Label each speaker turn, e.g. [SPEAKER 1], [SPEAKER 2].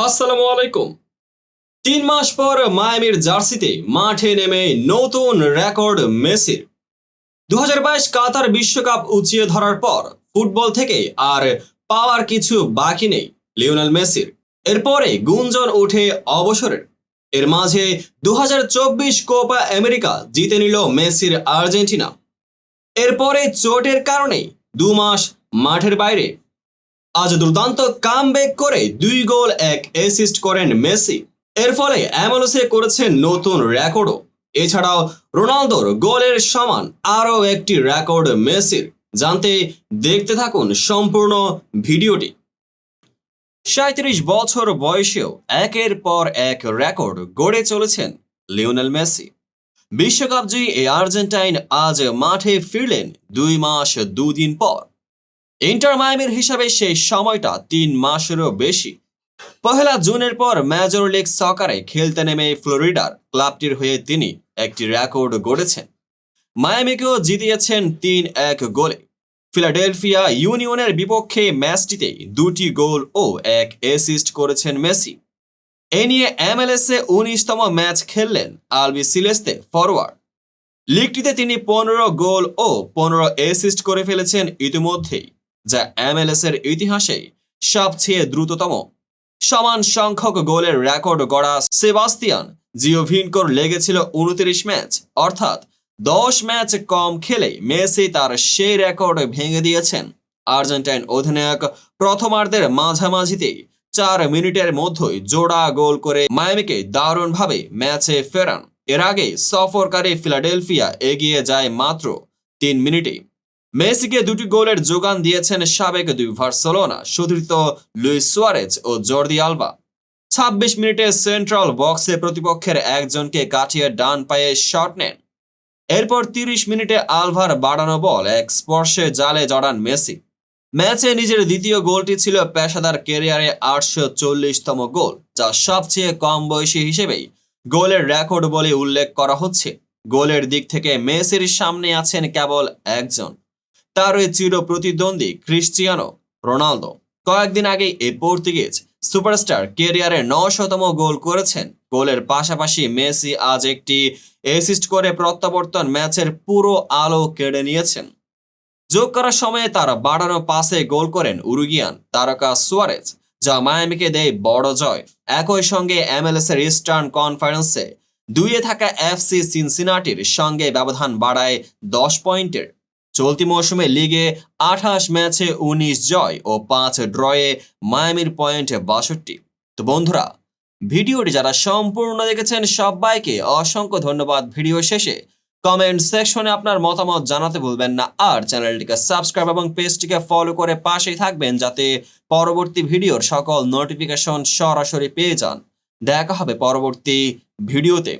[SPEAKER 1] আসসালামু আলাইকুম। ৩ মাস পর মায়ামির জার্সিতে মাঠে নেমে নতুন রেকর্ড মেসির। ২০২২ কাতার বিশ্বকাপ উঁচিয়ে ধরার পর ফুটবল থেকে আর পাওয়ার কিছু বাকি নেই লিওনেল মেসির। এরপরে গুঞ্জন ওঠে অবসরের। এর মাঝে ২০২৪ কোপা আমেরিকা জিতে নিল মেসির আর্জেন্টিনা। এরপরে চোটের কারণে ২ মাস মাঠের বাইরে। আজ দুর্দান্ত কামব্যাক করে ২ গোল ১ অ্যাসিস্ট করেন মেসি। এর ফলে এমএলএসে করেছেন নতুন রেকর্ডও। এছাড়াও রোনালদোর গোলের সমান আরও একটি রেকর্ড মেসির। জানতে দেখতে থাকুন সম্পূর্ণ ভিডিওটি। ৩৭ বছর বয়সেও একের পর এক রেকর্ড গড়ে চলেছেন লিওনেল মেসি। বিশ্বকাপ জয়ী এই আর্জেন্টাইন আজ মাঠে ফিরলেন ২ মাস ২ দিন পর। ইন্টার মায়ামির হিসাবে সেই সময়টা ৩ মাসেরও বেশি। ১ জুনের পর মেজর লিগ সকারে খেলতে নেমে ফ্লোরিডার ক্লাবটির হয়ে তিনি একটি রেকর্ড গড়েছেন। মায়ামিকেও জিতিয়েছেন ৩-১ গোলে। ফিলাডেলফিয়া ইউনিয়নের বিপক্ষে ম্যাচটিতে ২টি গোল ও ১ অ্যাসিস্ট করেছেন মেসি। এ নিয়ে এমএলএসে ১৯তম ম্যাচ খেললেন আলবি সিলেস্তে ফরওয়ার্ড। লিগটিতে তিনি ১৫ গোল ও ১৫ অ্যাসিস্ট করে ফেলেছেন ইতিমধ্যেই, যা এমএলএসের ইতিহাসে সবচেয়ে দ্রুততম। সমান সংখ্যক গোলের রেকর্ড গড়া সেবাস্তিয়ান জিওভিনকোর লেগেছিল ২৯ ম্যাচ, অর্থাৎ ১০ ম্যাচ কম খেলে মেসি তার সেই রেকর্ড ভেঙে দিয়েছেন। আর্জেন্টাইন অধিনায়ক প্রথমার্ধের মাঝামাঝিতেই ৪ মিনিটের মধ্যেই জোড়া গোল করে মায়ামিকে দারুণভাবে ম্যাচে ফেরান। এর আগে সফরকারী ফিলাডেলফিয়া এগিয়ে যায় মাত্র ৩ মিনিটেই। মেসিকে ২টি গোলের যোগান দিয়েছেন সাবেক ২ বার্সেলোনা সতীর্থ লুইস সুয়ারেজ ও জর্দি আলবা। ২৬ মিনিটে সেন্ট্রাল বক্সে প্রতিপক্ষের একজনকে কাটিয়ে ডান পায়ে শট নেন। এরপর ৩০ মিনিটে আলভার বাড়ানো বল এক স্পর্শে জালে জড়ান মেসি। ম্যাচে নিজের দ্বিতীয় গোলটি ছিল পেশাদার ক্যারিয়ারে ৮৪০তম গোল, যা সবচেয়ে কম বয়সী হিসেবেই গোলের রেকর্ড বলে উল্লেখ করা হচ্ছে। গোলের দিক থেকে মেসির সামনে আছেন কেবল একজন, তার ওই চির প্রতিদ্বন্দ্বী ক্রিশ্চিয়ানো রোনালদো। কয়েকদিন আগে এই পর্তুগিজ সুপারস্টার ক্যারিয়ারে ৯০০তম গোল করেছেন। গোলের পাশাপাশি মেসি আজ একটি অ্যাসিস্ট করে প্রত্যাবর্তন ম্যাচের পুরো আলো কেড়ে নিয়েছেন। যোগ করার সময়ে তার বাড়ানো পাসে গোল করেন উরুগুয়ান তারকা সুয়ারেজ, যা মায়ামিকে দেয় বড় জয়। একই সঙ্গে এমএলএস এর ইস্টার্ন কনফারেন্সে ২-এ থাকা এফসি সিনসিনাটির সঙ্গে ব্যবধান বাড়ায় ১০ পয়েন্টের। চলতি মৌসুমে লিগে ২৮ ম্যাচে ১৯ জয় ও ৫ ড্রয়ে মায়ামির পয়েন্ট ৬২। তো বন্ধুরা, ভিডিওটি যারা সম্পূর্ণ দেখেছেন সবাইকে অসংখ্য ধন্যবাদ। ভিডিও শেষে কমেন্ট সেকশনে আপনার মতামত জানাতে ভুলবেন না, আর চ্যানেলটিকে সাবস্ক্রাইব এবং পেজটিকে ফলো করে পাশেই থাকবেন যাতে পরবর্তী ভিডিওর সকল নোটিফিকেশন সরাসরি পেয়ে যান। দেখা হবে পরবর্তী ভিডিওতে।